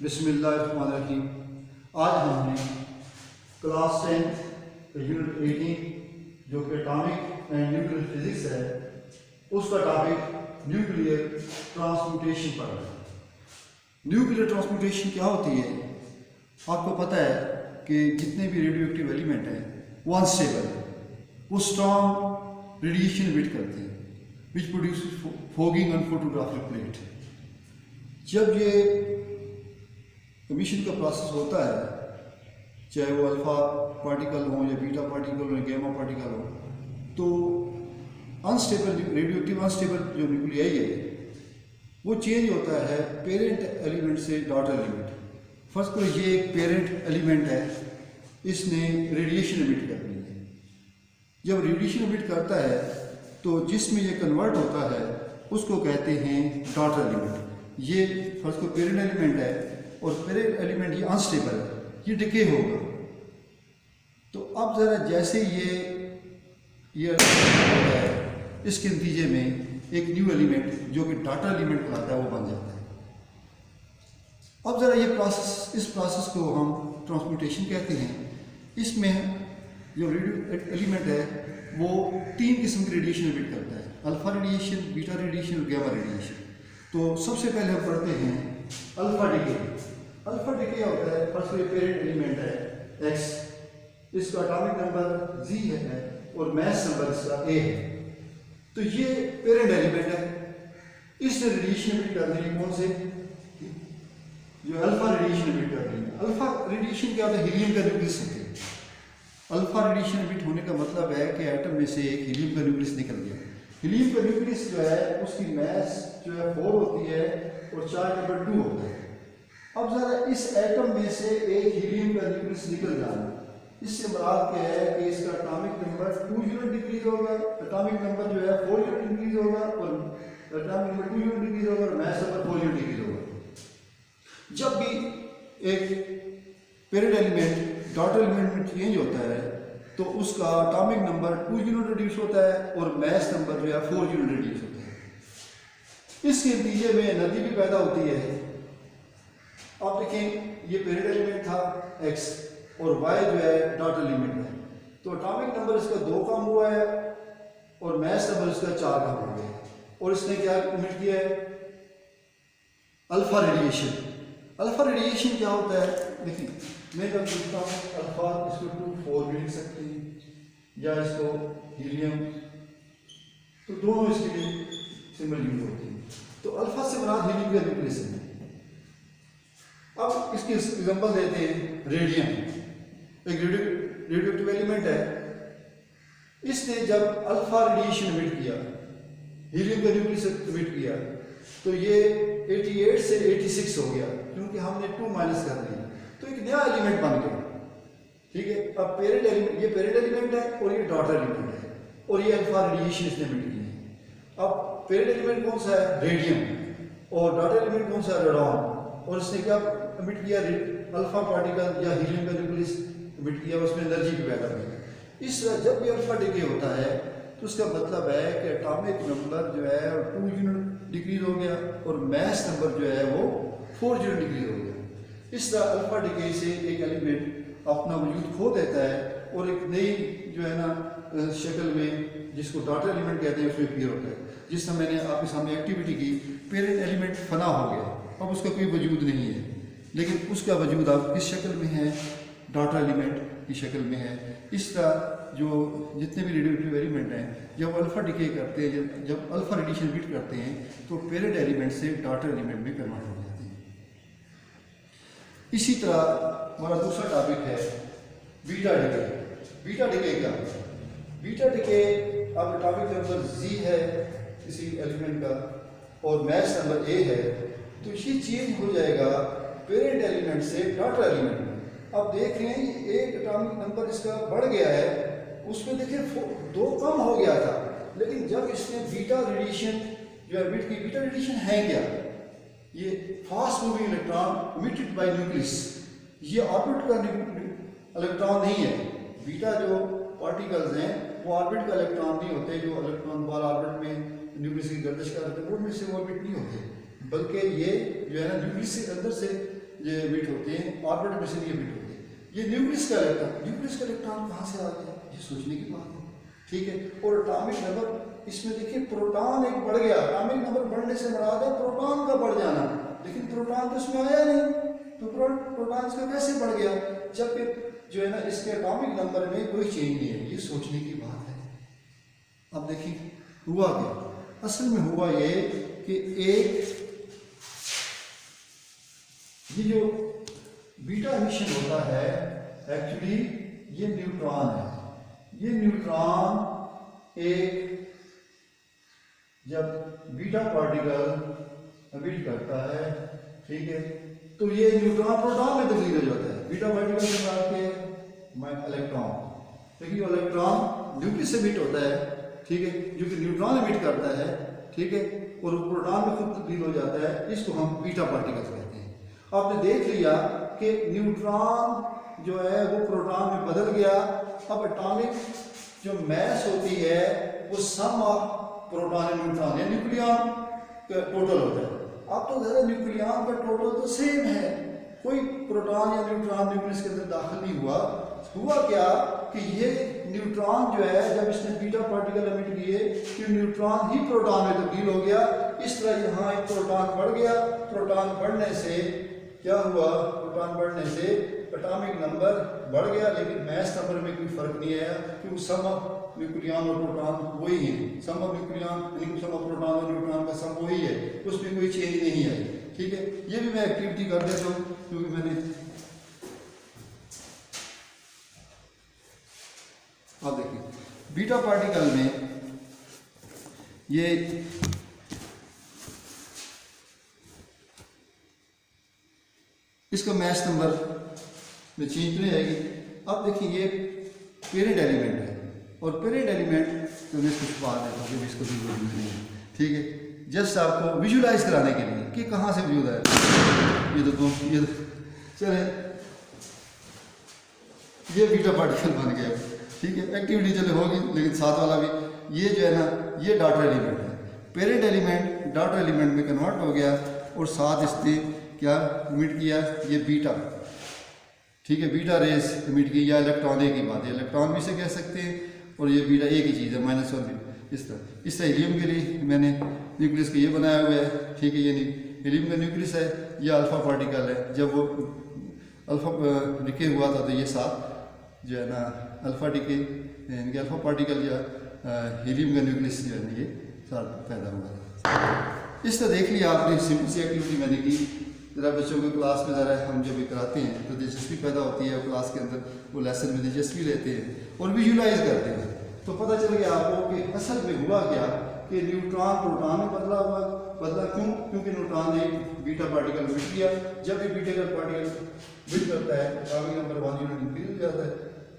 बिस्मिल्लाहिर्रहमानिर्रहीम। आज हमने क्लास 10 यूनिट 18 जो कि एटॉमिक एंड न्यूक्लियर फिजिक्स है उसका टॉपिक न्यूक्लियर ट्रांसम्यूटेशन पढ़ा है। न्यूक्लियर ट्रांसम्यूटेशन क्या होती है? आपको पता है कि जितने भी रेडियो एक्टिव एलिमेंट हैं वो अनस्टेबल है, वो स्ट्रॉन्ग रेडिएशन इमिट करते हैं which produce fogging on photographic plate. जब ये एमिशन का प्रोसेस होता है, चाहे वो अल्फ़ा पार्टिकल हो या बीटा पार्टिकल हो या गैमा पार्टिकल हो, तो अनस्टेबल रेडियो एक्टिव अनस्टेबल जो न्यूक्लियाई है वो चेंज होता है पेरेंट एलिमेंट से डॉटर एलिमेंट। फर्स्ट को ये एक पेरेंट एलिमेंट है, इसने रेडिएशन इमिट करनी है। जब रेडिएशन इमिट करता है तो जिसमें ये कन्वर्ट होता है उसको कहते हैं डॉटर एलिमेंट। ये फर्स्ट को पेरेंट एलिमेंट है और पेरेंट एलिमेंट ये अनस्टेबल है, ये डिके होगा। तो अब ज़रा जैसे ये होता है, इसके नतीजे में एक न्यू एलिमेंट जो कि डाटा एलिमेंट कहलाता है वो बन जाता है। अब ज़रा ये प्रोसेस, इस प्रोसेस को हम ट्रांसम्यूटेशन कहते हैं। इसमें जो रेडियो एलिमेंट है वो 3 किस्म की रेडिएशन इमिट करता है, अल्फ़ा रेडिएशन, बीटा रेडिएशन और गैमा रेडिएशन। तो सबसे पहले हम पढ़ते हैं अल्फ़ा डिके। अल्फ़ा डिके होता है, फर्स्ट ये पेरेंट एलिमेंट है X, इसका एटॉमिक नंबर Z है और मास नंबर इसका A है। तो ये पेरेंट एलिमेंट है, इसने रेडिएशन इमिट करनी है कौन से? जो अल्फ़ा रेडिएशन इमिट करनी है। अल्फ़ा रेडिएशन क्या होता है? हीलियम का न्यूक्लियस होता है। अल्फ़ा रेडिएशन इमिट होने का मतलब है कि एटम में से एक हीलियम का न्यूक्लियस निकल गया। हीलियम का न्यूक्लियस जो है उसकी मास जो है 4 होती है और चार्ज नंबर 2 होता है। अब ज़रा इस एटम में से एक हीलियम का न्यूक्लियस निकल जाना, इससे मुराद क्या है कि इसका एटॉमिक नंबर 2 यूनिट डिक्रीज होगा, एटॉमिक नंबर जो है 4 यूनिट डिक्रीज होगा और एटॉमिक नंबर 2 यूनिट डिक्रीज होगा और मास नंबर 4 यूनिट डिक्रीज होगा। जब भी एक पेरेंट एलिमेंट डॉटर एलिमेंट में चेंज होता है तो उसका एटॉमिक नंबर 2 यूनिट रिड्यूस होता है और मास नंबर जो है 4 यूनिट रिड्यूस होता है। इसके नतीजे में एनर्जी भी पैदा होती है। आप देखें, ये पेरेंट एलिमेंट था X और Y जो है डॉटर एलिमेंट है, तो एटॉमिक नंबर इसका 2 कम हुआ है और मास नंबर इसका 4 कम हो गया और इसने क्या इमिट किया है? Alpha radiation. अल्फ़ा रेडिएशन क्या होता है? देखिए, मैं जब लिखता हूँ अल्फ़ा, इसको 2,4 भी लिख सकते हैं या इसको हीलियम, तो दोनों इसके लिए सिंबल यूज होते हैं। तो अल्फ़ा से मुराद हीलियम का न्यूक्लियस है। अब इसकी एग्जांपल देते हैं रेडियम, एक रेडियो एक्टिव एलिमेंट है। इसने जब अल्फ़ा रेडिएशन इमिट किया, हीलियम का न्यूक्लियस इमिट किया, तो ये 88 से 86 हो गया क्योंकि हमने 2 माइनस कर दिया, तो एक नया एलिमेंट बन गया। ठीक है, अब पेरेंट एलिमेंट, ये पेरेंट एलिमेंट है और ये डॉटर एलिमेंट है और ये अल्फ़ा रेडिएशन इसने इमिट की है। अब पेरेंट एलिमेंट कौन सा है? रेडियम। और डॉटर एलिमेंट कौन सा है? रेडॉन। और इसने क्या इमिट किया? अल्फ़ा पार्टिकल या हीलियम का न्यूक्लियस इमिट किया, उसमें एनर्जी भी पैदा की। इस तरह जब भी अल्फ़ा डिके होता है तो उसका मतलब है कि एटॉमिक नंबर जो है 2 यूनिट डिक्रीज हो गया और मास नंबर जो है वो 4 यूनिट डिक्रीज हो गया। इस तरह अल्फ़ा डिके से एक एलिमेंट अपना वजूद खो देता है और एक नई जो है ना शक्ल में, जिसको डॉटर एलिमेंट कहते हैं, उसमें अपीयर होता है। जिस तरह मैंने आपके सामने एक्टिविटी की, पेरेंट एलिमेंट फना हो गया, अब उसका कोई वजूद नहीं है, लेकिन उसका वजूद अब किस शक्ल में है? डॉटर एलिमेंट की शक्ल में है। इस तरह जो जितने भी रेडियो एक्टिव एलिमेंट हैं, जब अल्फ़ा डिके करते हैं, जब अल्फ़ा रेडिएशन इमिट करते हैं, तो पेरेंट एलिमेंट से डॉटर एलिमेंट में कन्वर्ट हो जाते हैं। इसी तरह हमारा दूसरा टॉपिक है बीटा डिके। बीटा डिके क्या है? बीटा डिके, अब एटॉमिक नंबर Z है किसी एलिमेंट का और मास नंबर A है, तो ये चेंज हो जाएगा पेरेंट एलिमेंट से डॉटर एलिमेंट में। अब देख रहे हैं एक एटॉमिक नंबर इसका बढ़ गया है, उसमें देखिए 2 कम हो गया था, लेकिन जब इसने बीटा रेडिएशन जो इमिट की, बीटा रेडिएशन है क्या? ये fast moving electron emitted bye nucleus, ये ऑर्बिट का इलेक्ट्रॉन नहीं है। बीटा जो पार्टिकल्स हैं वो ऑर्बिट का इलेक्ट्रॉन नहीं होते, जो इलेक्ट्रॉन बार ऑर्बिट में न्यूक्लियस की गर्दिश कर रहे थे वो में से ऑर्बिट नहीं होते, बल्कि ये जो है ना न्यूक्लियस के अंदर से ये बिट होते हैं, ऑर्बिटल में से ये बिट होते हैं। ये न्यूक्लियस का इलेक्ट्रॉन कहाँ से आ गया, ये सोचने की बात है, ठीक है। और एटॉमिक नंबर इसमें देखिए प्रोटॉन एक बढ़ गया, एटॉमिक नंबर बढ़ने से मुराद है प्रोटॉन का बढ़ जाना, लेकिन प्रोटॉन तो इसमें आया नहीं, तो प्रोटॉन इसका कैसे बढ़ गया, जबकि जो है ना इसके एटॉमिक नंबर में कोई चेंज नहीं है, ये सोचने की बात है। अब देखिए हुआ क्या, असल में हुआ ये कि एक ये जो बीटा एमिशन होता है एक्चुअली ये न्यूट्रॉन है, ये न्यूट्रॉन एक जब बीटा पार्टिकल एमिट करता है, ठीक है, तो ये न्यूट्रॉन प्रोटॉन में तब्दील हो जाता है। बीटा पार्टिकल के साथ के इलेक्ट्रॉन, देखिए इलेक्ट्रॉन न्यूक्लियस से एमिट होता है, ठीक है, जो कि न्यूट्रॉन एमिट करता है, ठीक है, और वो प्रोटॉन में खुद तब्दील हो जाता है, इसको हम बीटा पार्टिकल कहते हैं। आपने देख लिया कि न्यूट्रॉन जो है वो प्रोटॉन में बदल गया। अब एटॉमिक जो मैस होती है वो सम ऑफ प्रोटॉन एंड न्यूट्रॉन या न्यूक्लियन का टोटल होता है। अब तो ज़्यादा न्यूक्लियन का टोटल तो सेम है, कोई प्रोटॉन या न्यूट्रॉन न्यूक्लियस के अंदर दाखिल नहीं हुआ। हुआ क्या कि ये न्यूट्रॉन जो है जब इसने बीटा पार्टिकल एमिट किए कि न्यूट्रॉन ही प्रोटॉन में तब्दील हो गया। इस तरह यहाँ एक प्रोटॉन बढ़ गया, प्रोटॉन बढ़ने से क्या हुआ, प्रोटॉन बढ़ने से एटॉमिक नंबर बढ़ गया, लेकिन मैस नंबर में कोई फर्क नहीं आया, क्योंकि सम ऑफ न्यूक्लियन और प्रोटॉन वही है, sum of nucleon sum of proton और न्यूट्रॉन का सम वही है, उसमें कोई चेंज नहीं आई, ठीक है। ये भी मैं एक्टिविटी कर देता हूँ क्योंकि मैंने अब देखिए बीटा पार्टिकल में ये इसका मैस नंबर में चेंज नहीं आएगी। अब देखिए ये पेरेंट एलिमेंट है और पेरेंट एलिमेंट तो मैं इसको छुपा देता हूँ, इसको भी नहीं है, ठीक है, जस्ट आपको विजुलाइज कराने के लिए कि कहाँ से वजूद है। ये तो चले ये बीटा पार्टिकल बन गया, ठीक है, एक्टिविटी चले होगी, लेकिन साथ वाला भी ये जो है ना ये डॉटर एलिमेंट है, पेरेंट एलिमेंट डॉटर एलिमेंट में कन्वर्ट हो गया और साथ इसने क्या इमिट किया, ये बीटा, ठीक है, बीटा रेस इमिट की, या इलेक्ट्रॉन एक ही बात है, इलेक्ट्रॉन भी से कह सकते हैं और ये बीटा एक ही चीज़ है, -1 भी। इस तरह हीलियम के लिए मैंने न्यूक्लियस का ये बनाया हुआ है, ठीक है, ये हीलियम का न्यूक्लियस है, ये अल्फा पार्टिकल है। जब वो अल्फा डिके हुआ था तो ये साथ जो है ना अल्फा डिके यानी कि अल्फा पार्टिकल या हीलियम का न्यूक्लियस जो है ना ये साथ पैदा हुआ था। इस तरह देख लिया आपने, सिंपल सी एक्टिविटी मैंने की। ज़रा बच्चों को क्लास में ज़रा हम जब भी कराते हैं तो दिलचस्पी पैदा होती है, क्लास के अंदर वो लेसन में दिलचस्पी लेते हैं और विजुलाइज करते हैं, तो पता चल गया आपको कि असल में हुआ क्या कि न्यूट्रॉन प्रोटॉन में बदला क्यों, क्योंकि न्यूट्रॉन ने बीटा पार्टिकल बिट किया। जब भी बीटा पार्टिकल बिट करता है तो एटॉमिक नंबर 1 यूनिट इंक्रीज हो जाता है,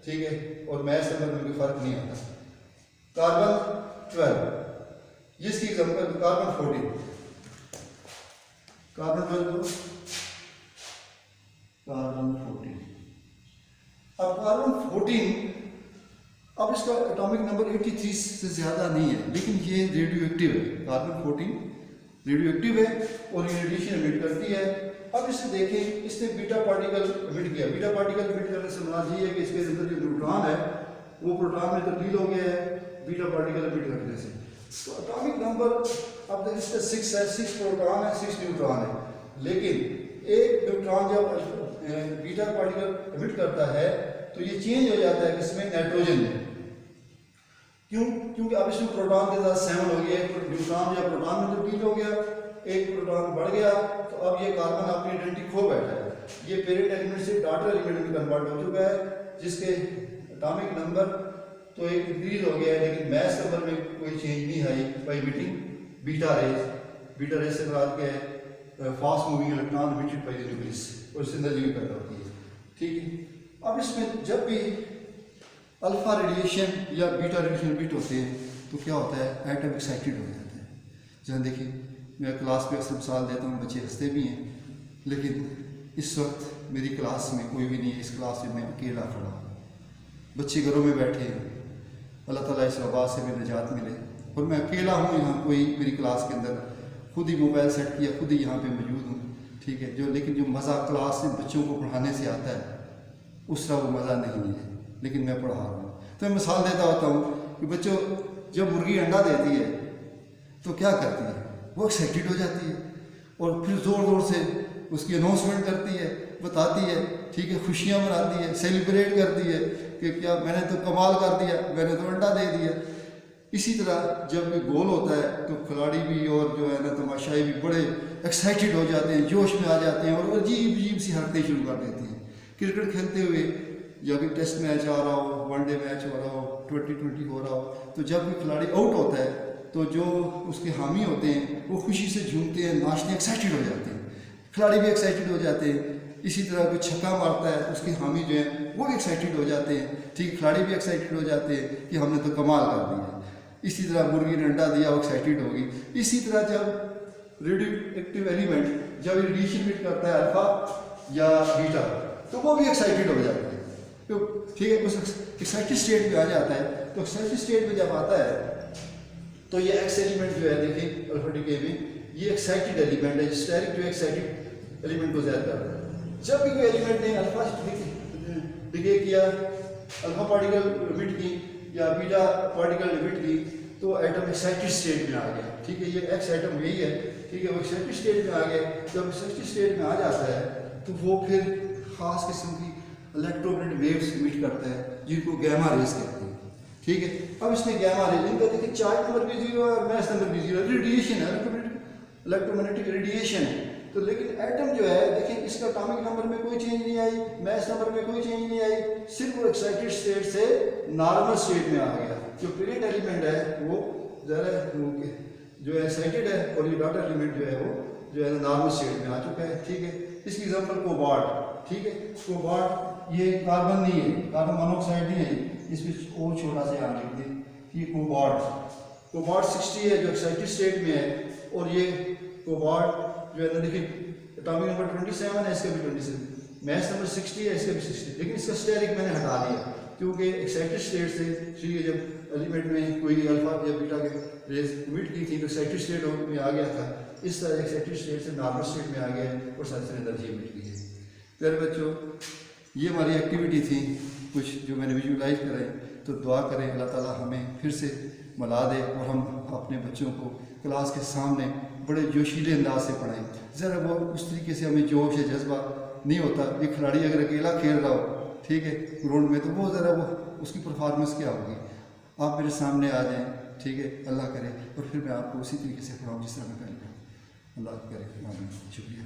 ठीक है, और मैस नंबर में कोई फर्क नहीं आता। कार्बन 12 ये इसकी एग्जाम्पल, कार्बन 14 कार्बन 12 कार्बन 14। अब कार्बन 14 अब इसका एटॉमिक नंबर 83 से ज़्यादा नहीं है, लेकिन ये रेडियो एक्टिव है। कार्बन 14 रेडियो एक्टिव है और ये रेडिएशन एमिट करती है। अब इसे देखें, इसने बीटा पार्टिकल एमिट किया। बीटा पार्टिकल एमिट करने से मुराद ये है कि इसके अंदर जो न्यूट्रॉन है वो प्रोटॉन में तब्दील हो गया है बीटा पार्टिकल एमिट करने से। तो एटॉमिक नंबर अब देखिए इसका 6 है, 6 प्रोटॉन है, 6 न्यूट्रॉन है, लेकिन एक न्यूट्रॉन जब बीटा पार्टिकल एमिट करता है तो ये चेंज हो जाता है किसमें, नाइट्रोजन में। क्यों? क्योंकि अब इसमें प्रोटॉन के साथ 7 हो गया, न्यूट्रॉन या प्रोटॉन में तब्दील हो गया, एक प्रोटॉन बढ़ गया, तो अब ये कार्बन अपनी आइडेंटिटी खो बैठा है। ये पेरेंट एलिमेंट से डॉटर एलिमेंट में कन्वर्ट हो चुका है, जिसके एटॉमिक नंबर तो एक इंक्रीज हो गया है, लेकिन मैस नंबर में कोई चेंज नहीं आई by emitting beta rays. Beta rays से मुराद क्या है, fast moving electron emitted by the nucleus, और इससे एनर्जी पैदा होती है, ठीक है। अब इसमें जब भी अल्फा रेडिएशन या बीटा रेडिएशन इमिट होते हैं तो क्या होता है, एटम एक्साइटेड हो जाता है। जहाँ देखिए मैं क्लास में अक्सर मिसाल देता हूँ, बच्चे हंसते भी हैं, लेकिन इस वक्त मेरी क्लास में कोई भी नहीं है, इस क्लास में मैं अकेला खड़ा हूँ, बच्चे घरों में बैठे हैं, अल्लाह ताला इस वबा से भी निजात मिले, और मैं अकेला हूँ यहाँ, कोई मेरी क्लास के अंदर खुद ही मोबाइल सेट किया, खुद ही यहाँ पे मौजूद हूँ, ठीक है, जो लेकिन जो मज़ा क्लास में बच्चों को पढ़ाने से आता है उस तरह वो मज़ा नहीं है, लेकिन मैं पढ़ा रहा हूँ। तो मैं मिसाल देता होता हूँ कि बच्चों, जब मुर्गी अंडा देती है तो क्या करती है, वो एक्साइटेड हो जाती है और फिर ज़ोर ज़ोर से उसकी अनाउंसमेंट करती है, बताती है, ठीक है, खुशियाँ मनाती है, सेलिब्रेट करती है कि क्या मैंने तो कमाल कर दिया, मैंने तो अंडा दे दिया। इसी तरह जब भी गोल होता है तो खिलाड़ी भी और जो है ना तमाशाई भी बड़े एक्साइटेड हो जाते हैं, जोश में आ जाते हैं और अजीब अजीब सी हरकतें शुरू कर देती हैं। क्रिकेट खेलते हुए जब भी टेस्ट मैच आ रहा हो, वनडे मैच हो रहा हो, 2020 हो रहा हो, तो जब भी खिलाड़ी आउट होता है तो जो उसके हामी होते हैं वो खुशी से झूमते हैं, नाचते, एक्साइटेड हो जाते हैं, खिलाड़ी भी एक्साइटेड हो जाते हैं। इसी तरह कोई छक्का मारता है तो उसके हामी जो हैं वो भी एक्साइटेड हो जाते हैं, ठीक, खिलाड़ी भी एक्साइटेड हो जाते हैं कि हमने तो कमाल कर दिया। इसी तरह मुर्गी ने अंडा दिया, वो एक्साइटेड होगी। इसी तरह जब रेडियो एक्टिव एलिमेंट जब रेडिएशन मिट करता है अल्फा या बीटा तो वो भी एक्साइटेड हो जाता है, तो ठीक है, उस एक्साइटेड स्टेट में आ जाता है। तो एक्साइटेड स्टेट में जब आता है तो ये एक्स एलिमेंट जो है, देखिए अल्फा डीके में ये एक्साइटेड एलिमेंट है, स्टेरिक जो एक्साइटेड एलिमेंट को ज़ाहिर करता है। जब भी कोई एलिमेंट ने अल्फा डीके किया, अल्फा पार्टिकल इमिट की या बीटा पार्टिकल इमिट की, तो एटम एक्साइटेड स्टेट में आ गया, ठीक है, ये एक्स एटम यही है, ठीक है, वो एक्साइटेड स्टेट में आ गया। जब एक्साइटेड स्टेट में आ जाता है तो वो फिर खास किस्म की इलेक्ट्रोमैग्नेटिक वेव्स इमिट करता है जिनको गैमा रेज कहते हैं, ठीक है। अब इसमें गैमा रेज, इनका देखिए चार्ज नंबर भी 0 है और मैस नंबर भी 0 है, रेडिएशन है, इलेक्ट्रोमैग्नेटिक रेडिएशन है। तो लेकिन एटम जो है देखिए इसका एटॉमिक नंबर में कोई चेंज नहीं आई, मैस नंबर में कोई चेंज नहीं आई, सिर्फ वो एक्साइटेड स्टेट से नॉर्मल स्टेट में आ गया। जो पीरियड एलिमेंट है वो ज़रा जो है एक्साइटेड है और ये डॉटर एलिमेंट जो है वो जो है नॉर्मल स्टेट में आ चुका है, ठीक है। इसकी एग्जांपल कोबाल्ट, ठीक है, कोबाल्ट ये कार्बन नहीं है, कार्बन मोनोऑक्साइड नहीं है, इसमें और छोटा सा यहाँ लिख दें, ये कोबाल्ट 60 है जो एक्साइटेड स्टेट में है, और ये कोबाल्ट जो है ना देखिए एटॉमिक नंबर 27 है, इसका भी 27, मैस नंबर 60 है, इसका भी 60, लेकिन इसका स्टेरिक मैंने हटा दिया क्योंकि एक्साइटेड स्टेट से, ठीक है, जब एलिमेंट में कोई अल्फा या बीटा के रेज इमिट की थी तो एक्साइटेड स्टेट में आ गया था, इस तरह एक्साइटेड स्टेट से नॉर्मल स्टेट में आ गया और साथ साथ एनर्जी इमिट की है। प्यारे बच्चों, ये हमारी एक्टिविटी थी कुछ जो मैंने विजुअलाइज कराई, तो दुआ करें अल्लाह ताला हमें फिर से मिला दे और हम अपने बच्चों को क्लास के सामने बड़े जोशीले अंदाज से पढ़ाएं। ज़रा वो उस तरीके से हमें जोश या जज्बा नहीं होता। एक खिलाड़ी अगर अकेला खेल रहा हो, ठीक है, ग्राउंड में, तो वो ज़रा वो उसकी परफॉर्मेंस क्या होगी। आप मेरे सामने आ जाएं, ठीक है, अल्लाह करे, और फिर मैं आपको उसी तरीके से पढ़ाऊँ जिस तरह मैं पहले। अल्लाह करे, शुक्रिया।